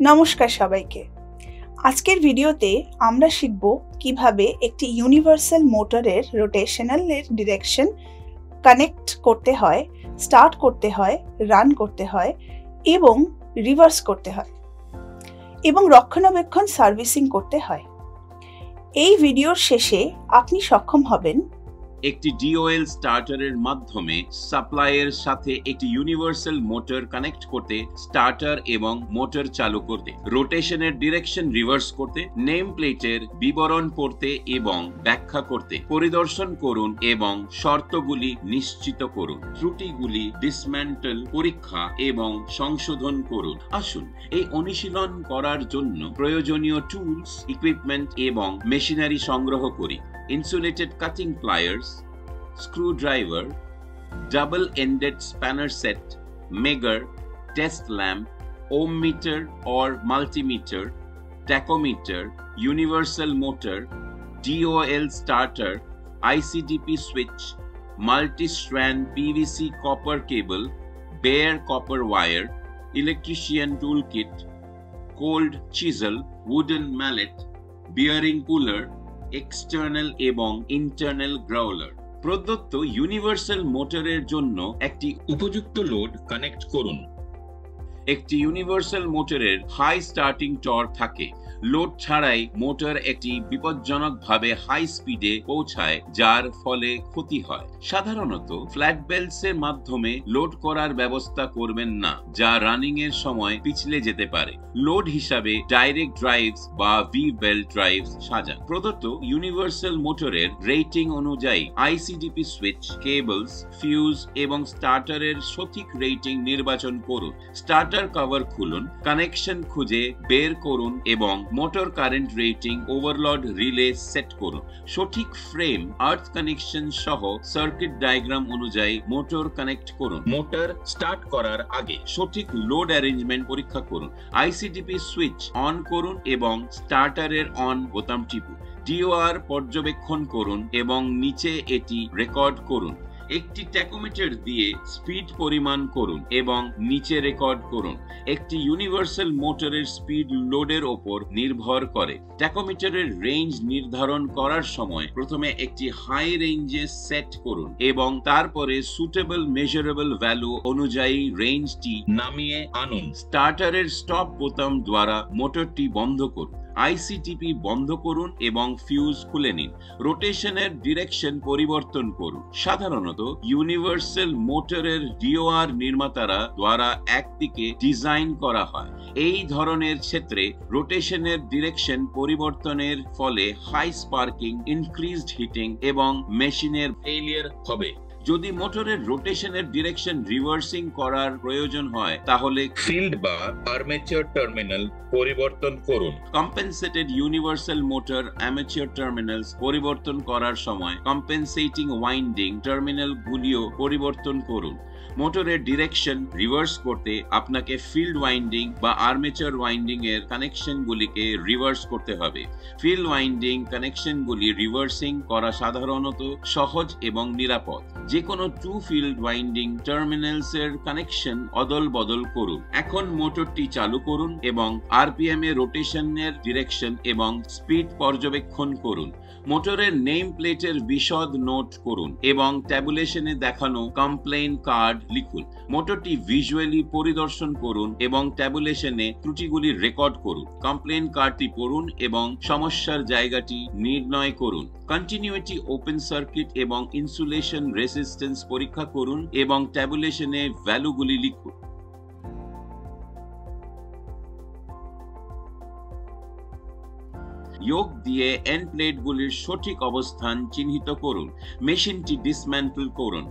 নমস্কার সবাইকে। আজকের ভিডিওতে আমরা শিখব কিভাবে একটি ইউনিভার্সাল মোটরের রোটেশনালের ডিরেকশন কানেক্ট করতে হয়, স্টার্ট করতে হয়, রান করতে হয় এবং রিভার্স করতে হয় এবং রক্ষণাবেক্ষণ সার্ভিসিং করতে হয়। এই ভিডিওর শেষে আপনি সক্ষম হবেন একটি ডিওএল স্টার্টারের মাধ্যমে সাপ্লাইয়ের সাথে একটি ইউনিভার্সাল মোটর কানেক্ট করতে, স্টার্টার এবং মোটর চালু করতে, রোটেশনের ডিরেকশন রিভার্স করতে, নেম প্লেটের বিবরণ পড়তে এবং ব্যাখ্যা করতে পরিদর্শন করুন এবং শর্তগুলি নিশ্চিত করুন। ত্রুটিগুলি ডিসম্যান্টল পরীক্ষা এবং সংশোধন করুন। আসুন এই অনুশীলন করার জন্য প্রয়োজনীয় টুলস, ইকুইপমেন্ট এবং মেশিনারি সংগ্রহ করি। Insulated cutting pliers, screwdriver, double-ended spanner set, measure, test lamp, ohm meter or multimeter, tachometer, universal motor, DOL starter, ICDP switch, multi-strand PVC copper cable, bare copper wire, electrician toolkit, cold chisel, wooden mallet, bearing cooler, external এবং internal গ্রাউলার। প্রদত্ত universal মোটরের জন্য একটি উপযুক্ত load connect করুন। একটি universal মোটরের high starting torque থাকে। লোড ছাড়াই মোটর একটি বিপজ্জনকভাবে হাই স্পিডে পৌঁছায়, যার ফলে ক্ষতি হয়। সাধারণত ফ্ল্যাট বেল্টস এর মাধ্যমে লোড করার ব্যবস্থা করবেন না, যা রানিং এর সময় পিছলে যেতে পারে। লোড হিসাবে ডাইরেক্ট ড্রাইভস বা ভি বেল্ট ড্রাইভস সাজান। প্রদত্ত ইউনিভার্সাল মোটরের রেটিং অনুযায়ী আইসিডিপি সুইচ, কেবলস, ফিউজ এবং স্টার্টারের সঠিক রেটিং নির্বাচন করুন। স্টার্টার কভার খুলুন, কানেকশন খুঁজে বের করুন এবং motor current rating overload relay set করুন। সঠিক ফ্রেম, আর্থ কানেকশন সহ সার্কিট ডায়াগ্রাম অনুযায়ী মোটর কানেক্ট করুন। মোটর স্টার্ট করার আগে সঠিক লোড অ্যারেঞ্জমেন্ট পরীক্ষা করুন। আইসিডিপি সুইচ অন করুন এবং স্টার্টারের অন বোতাম টিপুন। ডিওআর পর্যবেক্ষণ করুন এবং নিচে এটি রেকর্ড করুন। একটি ট্যাকোমিটার দিয়ে স্পিড পরিমাণ করুন এবং নিচে রেকর্ড করুন। একটি ইউনিভার্সাল মোটরের স্পিড লোডের ওপর নির্ভর করে। ট্যাকোমিটারের রেঞ্জ নির্ধারণ করার সময় প্রথমে একটি হাই রেঞ্জে সেট করুন এবং তারপরে সুটেবল মেজারেবল ভ্যালু অনুযায়ী রেঞ্জটি নামিয়ে আনুন। স্টার্টারের স্টপ বোতাম দ্বারা মোটরটি বন্ধ করুন। আইসিটিপি বন্ধ করুন এবং ফিউজ খুলে নিন। রোটেশনের ডিরেকশন পরিবর্তন করুন। সাধারণত ইউনিভার্সাল মোটরের ডিওআর নির্মাতারা দ্বারা একদিকে ডিজাইন করা হয়। এই ধরনের ক্ষেত্রে রোটেশনের ডিরেকশন পরিবর্তনের ফলে হাই স্পার্কিং, ইনক্রিজড হিটিং এবং মেশিনের ফেলিয়ার হবে। যদি মোটরের রোটেশনের ডিরেকশন রিভার্সিং করার প্রয়োজন হয়, তাহলে ফিল্ড বা আর্মেচার টার্মিনাল পরিবর্তন করুন। Compensated universal motor amateur terminals পরিবর্তন করার সময় কম্পেনসেটিং ওয়াইন্ডিং টার্মিনাল গুলিও পরিবর্তন করুন। মোটরের ডিরেকশন রিভার্স করতে আপনাকে ফিল্ড ওয়াইন্ডিং বা আর্মেচার ওয়াইন্ডিং এর কানেকশনগুলিকে রিভার্স করতে হবে। ফিল্ড ওয়াইন্ডিং কানেকশনগুলি রিভার্সিং করা সাধারণত সহজ এবং নিরাপদ। যে কোনো টু ফিল্ড ওয়াইন্ডিং টার্মিনালস এর কানেকশন অদল বদল করুন। এখন মোটরটি চালু করুন এবং আরপিএম এ রোটেশনের ডিরেকশন এবং স্পিড পর্যবেক্ষণ করুন। মোটরের নেম প্লেটের বিশদ নোট করুন এবং ট্যাবুলেশনে দেখানো কমপ্লেইন কার্ড লিখুন। মোটরটি ভিজুয়ালি পরিদর্শন করুন এবং ট্যাবুলেশনে ত্রুটিগুলি রেকর্ড করুন। কমপ্লেইন কার্ডটি পড়ুন এবং সমস্যার জায়গাটি নির্ণয় করুন। কন্টিনিউটি, ওপেন সার্কিট এবং ইনসুলেশন রেসিস্টেন্স পরীক্ষা করুন এবং ট্যাবুলেশনে ভ্যালুগুলি লিখুন। যোগ দিয়ে এন্ড প্লেটগুলির সঠিক অবস্থান চিহ্নিত করুন। মেশিনটি ডিসম্যান্টল করুন।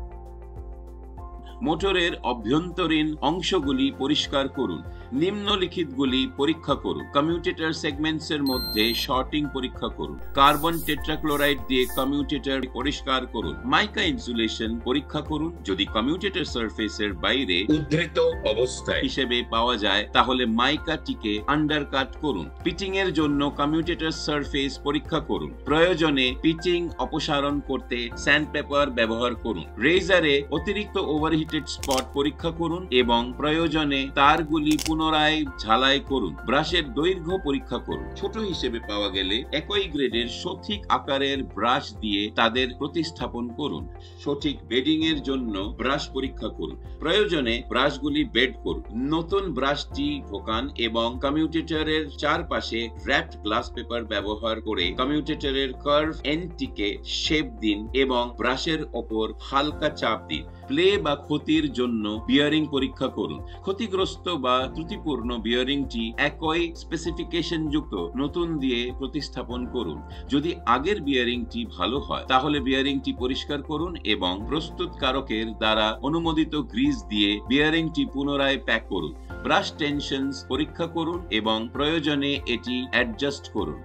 মোটরের অভ্যন্তরীণ অংশগুলি পরিষ্কার করুন। নিম্নলিখিতগুলি পরীক্ষা করুন। কমিউটেটর সেগমেন্টস এর মধ্যে শর্টিং পরীক্ষা করুন। কার্বন টেট্রাক্লোরাইড দিয়ে কমিউটেটর পরিষ্কার করুন। মাইকা ইনসুলেশন পরীক্ষা করুন। যদি কমিউটেটর সারফেসের বাইরে উদ্ধৃত অবস্থায় হিসেবে পাওয়া যায়, তাহলে মাইকাটিকে আন্ডারকাট করুন। পিচিং এর জন্য কমিউটেটর সারফেস পরীক্ষা করুন। প্রয়োজনে পিচিং অপসারণ করতে স্যান্ডপেপার ব্যবহার করুন। রেজারে অতিরিক্ত ওভারহিট প্রিন্টেড স্পট পরীক্ষা করুন এবং প্রয়োজনে তারগুলি পুনরায় ঝালাই করুন। ব্রাশের দৈর্ঘ্য পরীক্ষা করুন। ছোট হিসেবে পাওয়া গেলে একই গ্রেডের সঠিক আকারের ব্রাশ দিয়ে তাদের প্রতিস্থাপন করুন। সঠিক বেডিং এর জন্য ব্রাশ পরীক্ষা করুন। প্রয়োজনে ব্রাশগুলি বেড করুন। নতুন ব্রাশটি ঢোকান এবং কমিউটেটরের চারপাশে র্যাপড গ্লাস পেপার ব্যবহার করে কমিউটেটরের কার্ভ এন্ডটিকে শেপ দিন এবং ব্রাশের ওপর হালকা চাপ দিন। প্লে বা ক্ষতির জন্য বিয়ারিং পরীক্ষা করুন। ক্ষতিগ্রস্ত বা ত্রুটিপূর্ণ বিয়ারিংটি একই স্পেসিফিকেশন যুক্ত নতুন দিয়ে প্রতিস্থাপন করুন। যদি আগের বিয়ারিংটি ভালো হয় তাহলে বিয়ারিংটি পরিষ্কার করুন এবং প্রস্তুতকারকের দ্বারা অনুমোদিত গ্রিজ দিয়ে বিয়ারিংটি পুনরায় প্যাক করুন। ব্রাশ টেনশনস পরীক্ষা করুন এবং প্রয়োজনে এটি অ্যাডজাস্ট করুন।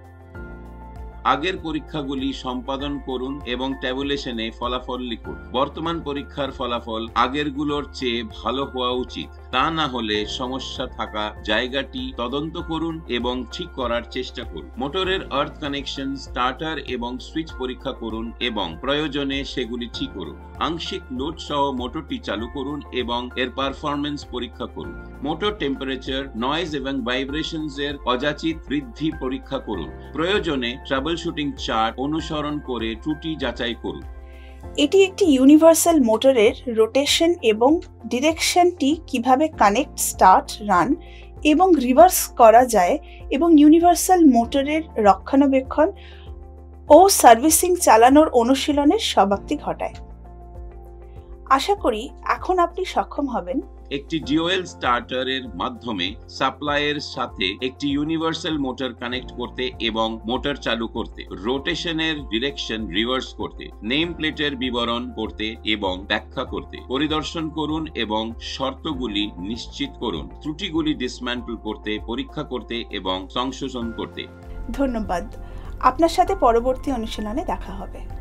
আগের পরীক্ষাগুলি সম্পাদন করুন এবং ট্যাবুলেশনে ফলাফল লিখুন। বর্তমান পরীক্ষার ফলাফল আগেরগুলোর চেয়ে ভালো হওয়া উচিত। তা না হলে সমস্যা থাকা জায়গাটি তদন্ত করুন এবং ঠিক করার চেষ্টা করুন। মোটরের আর্থ কানেকশন, স্টার্টার এবং সুইচ পরীক্ষা করুন এবং প্রয়োজনে সেগুলি ঠিক করুন। আংশিক লোড সহ মোটরটি চালু করুন এবং এর পারফরম্যান্স পরীক্ষা করুন। মোটর টেম্পারেচার, নয়েজ এবং ভাইব্রেশনস এর অযাচিত বৃদ্ধি পরীক্ষা করুন। প্রয়োজনে ট্রাবল শুটিং চার্ট অনুসরণ করে ত্রুটি যাচাই করুন। এটি একটি ইউনিভার্সাল মোটরের রোটেশন এবং ডিরেকশনটি কিভাবে কানেক্ট, স্টার্ট, রান এবং রিভার্স করা যায় এবং ইউনিভার্সাল মোটরের রক্ষণাবেক্ষণ ও সার্ভিসিং চালানোর অনুশীলনের সমাপ্তি ঘটায়। আশা করি এখন আপনি সক্ষম হবেন একটি ডিওএল স্টার্টারের মাধ্যমে সাপ্লাইয়ের সাথে একটি ইউনিভার্সাল মোটর কানেক্ট করতে এবং মোটর চালু করতে, রোটেশনের ডিরেকশন রিভার্স করতে, নেম প্লেটের বিবরণ পড়তে এবং ব্যাখ্যা করতে, পরিদর্শন করুন এবং শর্তগুলি নিশ্চিত করুন, ত্রুটিগুলি ডিসম্যান্টল করতে, পরীক্ষা করতে এবং সংশোধন করতে। ধন্যবাদ। আপনার সাথে পরবর্তী অনুশীলনে দেখা হবে।